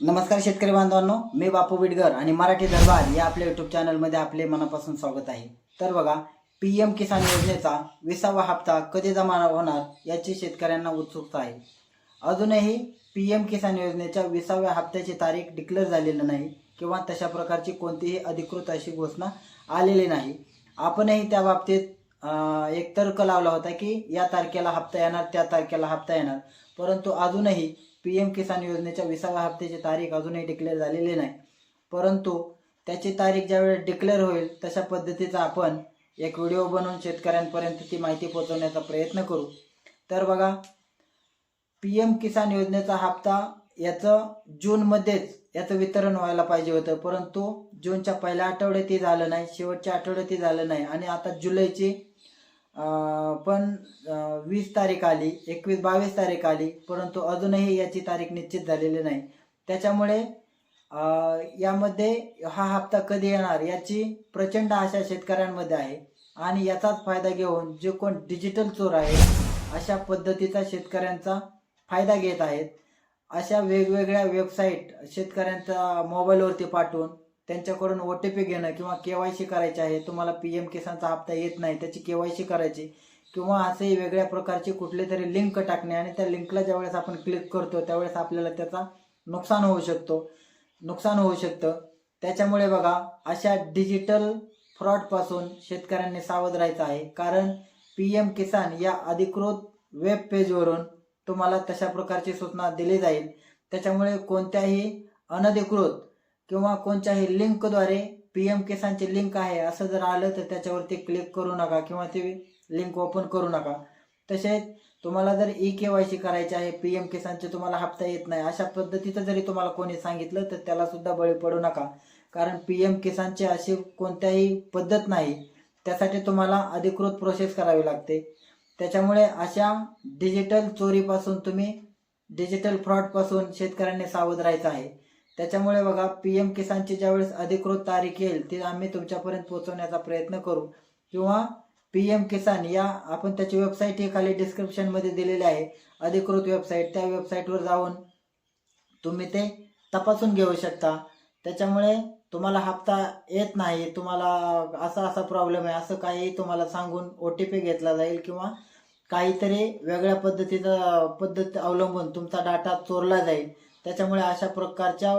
नमस्कार शेतकरी बांधवांनो, मी बापू बिडगर आणि मराठी दरबार या आपल्या युट्यूब चॅनलमध्ये आपले मनापासून स्वागत आहे। तर बघा, पीएम किसान योजनेचा 20वा हप्ता कधी जमा होणार याची शेतकऱ्यांना उत्सुकता आहे। अजूनही पीएम किसान योजनेच्या 20व्या हप्त्याची तारीख डिक्लेअर झालेली नाही किंवा तशा प्रकारची कोणतीही अधिकृत अशी घोषणा आलेली नाही। आपणही त्या बाबतीत एक तर्क लावला होता की या तारखेला हप्ता येणार, त्या तारखेला हप्ता येणार, परंतु अजूनही पीएम किसान योजनेच्या 20व्या हप्त्याची तारीख अजूनही डिक्लेअर झालेली नाही। परंतु त्याची तारीख ज्यावेळेस डिक्लेअर होईल तशा पद्धतीचा आपण एक व्हिडिओ बनवून शेतकऱ्यांपर्यंत ती माहिती पोहोचवण्याचा प्रयत्न करू। तर बघा, पीएम किसान योजनेचा हप्ता याचं जूनमध्येच याचं वितरण व्हायला पाहिजे होतं, परंतु जूनच्या पहिल्या आठवड्यात ते झालं नाही, शेवटच्या आठवड्यात ते झालं नाही आणि आता जुलैची पण 20 तारीख आली, 21-22 तारीख आली, परंतु अजूनही याची तारीख निश्चित झालेली नाही। त्याच्यामुळे यामध्ये हा हप्ता कधी येणार याची प्रचंड आशा शेतकऱ्यांमध्ये आहे आणि याचाच फायदा घेऊन जे कोण डिजिटल चोर आहेत अशा पद्धतीचा शेतकऱ्यांचा फायदा घेत आहेत। अशा वेगवेगळ्या वेबसाईट शेतकऱ्यांच्या मोबाईलवरती पाठवून त्यांच्याकडून OTP घेणं किंवा KYC करायचे आहे, तुम्हाला पीएम किसानचा हप्ता येत नाही त्याची KYC करायची, किंवा असे वेगळ्या प्रकारचे कुठले तरी लिंक टाकणे आणि त्या लिंकला ज्यावेळेस आपण क्लिक करतो त्यावेळेस आपल्याला त्याचा नुकसान होऊ शकतं। त्याच्यामुळे बघा, अशा डिजिटल फ्रॉडपासून शेतकऱ्यांनी सावध राहायचं आहे, कारण पीएम किसान या अधिकृत वेब पेजवरून तुम्हाला तशा प्रकारची सूचना दिली जाईल। त्याच्यामुळे कोणत्याही अनधिकृत किंवा कोणत्याही लिंकद्वारे पीएम किसानची लिंक आहे असं जर आलं तर त्याच्यावरती क्लिक करू नका किंवा ती लिंक ओपन करू नका। तसेच तुम्हाला जर KYC करायचे आहे, पीएम किसानचे तुम्हाला हप्ता येत नाही अशा पद्धतीचं जरी तुम्हाला कोणी सांगितलं तर त्याला सुद्धा बळी पडू नका, कारण पीएम किसानची अशी कोणत्याही पद्धत नाही, त्यासाठी तुम्हाला अधिकृत प्रोसेस करावी लागते। त्याच्यामुळे अशा डिजिटल चोरीपासून डिजिटल फ्रॉडपासून शेतकऱ्यांनी सावध राहायचं आहे। त्याच्यामुळे बघा, पीएम किसानची ज्यावेळेस अधिकृत तारीख येईल ती आम्ही तुमच्यापर्यंत पोहोचवण्याचा प्रयत्न करू, किंवा पीएम किसान या आपण त्याची वेबसाईट ही खाली डिस्क्रिप्शनमध्ये दिलेली आहे, अधिकृत वेबसाईट, त्या वेबसाईटवर जाऊन तुम्ही ते तपासून घेऊ शकता। त्याच्यामुळे तुम्हाला हप्ता येत नाही, तुम्हाला असा प्रॉब्लेम आहे असं काही तुम्हाला सांगून OTP घेतला जाईल किंवा काहीतरी वेगळ्या पद्धत अवलंबून तुमचा डाटा चोरला जाईल। त्याच्यामुळे अशा प्रकारच्या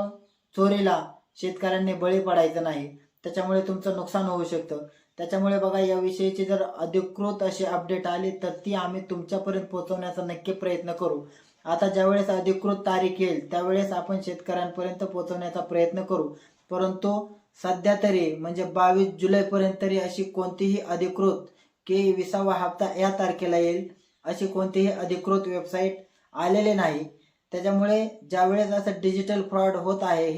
चोरीला शेतकऱ्यांनी बळी पडायचं नाही, त्याच्यामुळे तुमचं नुकसान होऊ शकतं। त्याच्यामुळे बघा, याविषयीची जर अधिकृत अशी अपडेट आली तर ती आम्ही तुमच्यापर्यंत पोहोचवण्याचा नक्की प्रयत्न करू। आता ज्यावेळेस अधिकृत तारीख येईल त्यावेळेस आपण शेतकऱ्यांपर्यंत पोहोचवण्याचा प्रयत्न करू, परंतु सध्या तरी म्हणजे 22 जुलैपर्यंत तरी अशी कोणतीही अधिकृत की 20वा हप्ता या तारखेला येईल अशी कोणतीही अधिकृत वेबसाईट आलेली नाही। त्याच्यामुळे ज्यावेळेस असं डिजिटल फ्रॉड होत आहे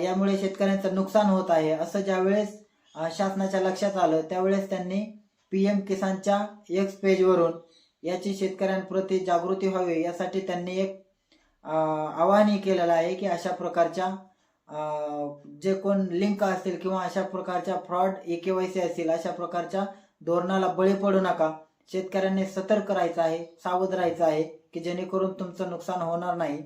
यामुळे शेतकऱ्यांचं नुकसान होत आहे असं ज्यावेळेस शासनाच्या लक्षात आलं त्यावेळेस त्यांनी पीएम किसानच्या X पेजवरून याची शेतकऱ्यांप्रती जागृती व्हावी यासाठी त्यांनी एक आवाहन केलेलं आहे की अशा प्रकारच्या जे कोण लिंक असतील किंवा अशा प्रकारच्या फ्रॉड KYC असतील अशा प्रकारच्या धोरणाला बळी पडू नका। शेतकऱ्यांनी सतर्क राहायचं आहे, सावध राहायचं आहे की जेणेकरून तुमचं नुकसान होणार नाही।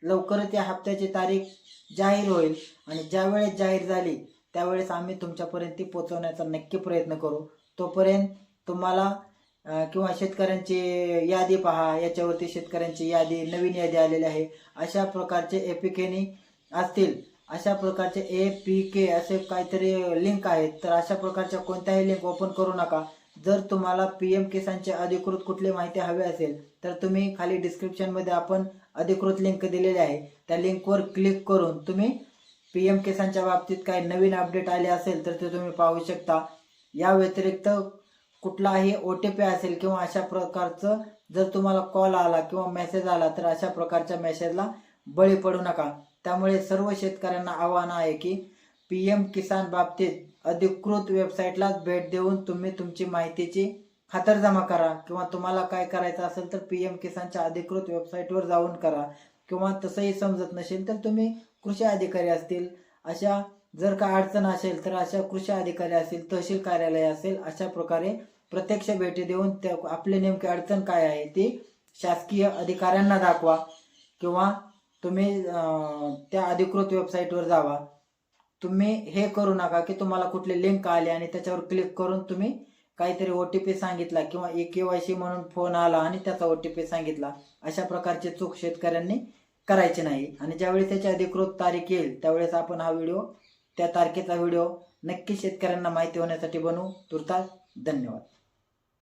लवकरच या हप्त्याची तारीख जाहीर होईल आणि ज्यावेळेस जाहीर झाली त्यावेळेस आम्ही तुमच्यापर्यंत ती पोहोचवण्याचा नक्की प्रयत्न करू। तोपर्यंत तुम्हाला किंवा शेतकऱ्यांची यादी पहा, याच्यावरती शेतकऱ्यांची यादी, नवीन यादी आलेली आहे, अशा प्रकारचे APK असतील, अशा प्रकारचे APK असे काहीतरी लिंक आहेत, तर अशा प्रकारच्या कोणत्याही लिंक ओपन करू नका। जर तुम्हाला पीएम किसानची अधिकृत कुठली माहिती हवी असेल तर तुम्ही खाली डिस्क्रिप्शनमध्ये आपण अधिकृत लिंक दिलेली आहे, त्या लिंकवर क्लिक करून तुम्ही पीएम किसानच्या बाबतीत काही नवीन अपडेट आले असेल तर ते तुम्ही पाहू शकता। या व्यतिरिक्त कुठलाही OTP असेल किंवा अशा प्रकारचं जर तुम्हाला कॉल आला किंवा मेसेज आला तर अशा प्रकारच्या मेसेजला बळी पडू नका। त्यामुळे सर्व शेतकऱ्यांना आव्हान आहे की पीएम किसान बाबतीत अधिकृत वेबसाईटलाच भेट देऊन तुम्ही तुमची माहितीची खातरजमा करा, किंवा तुम्हाला काय करायचं असेल तर पीएम किसानच्या अधिकृत वेबसाईटवर जाऊन करा, किंवा तसंही समजत नसेल तर तुम्ही कृषी अधिकारी असतील अशा जर का अडचण असेल तर अशा कृषी अधिकारी असतील, तहसील कार्यालय असेल, अशा प्रकारे प्रत्यक्ष भेटी देऊन आपली नेमकी अडचण काय आहे ती शासकीय अधिकाऱ्यांना दाखवा, किंवा तुम्ही त्या अधिकृत वेबसाईटवर जावा. तुम्ही हे करू नका की तुम्हाला कुठली लिंक आली आणि त्याच्यावर क्लिक करून तुम्ही काहीतरी OTP सांगितला किंवा KYC म्हणून फोन आला आणि त्याचा OTP सांगितला. अशा प्रकारची चूक शेतकऱ्यांनी करायची नाही. आणि ज्यावेळी त्याची अधिकृत तारीख येईल त्यावेळेस आपण हा व्हिडिओ, त्या तारखेचा व्हिडिओ नक्की शेतकऱ्यांना माहिती होण्यासाठी बनवू. तुर्तास धन्यवाद.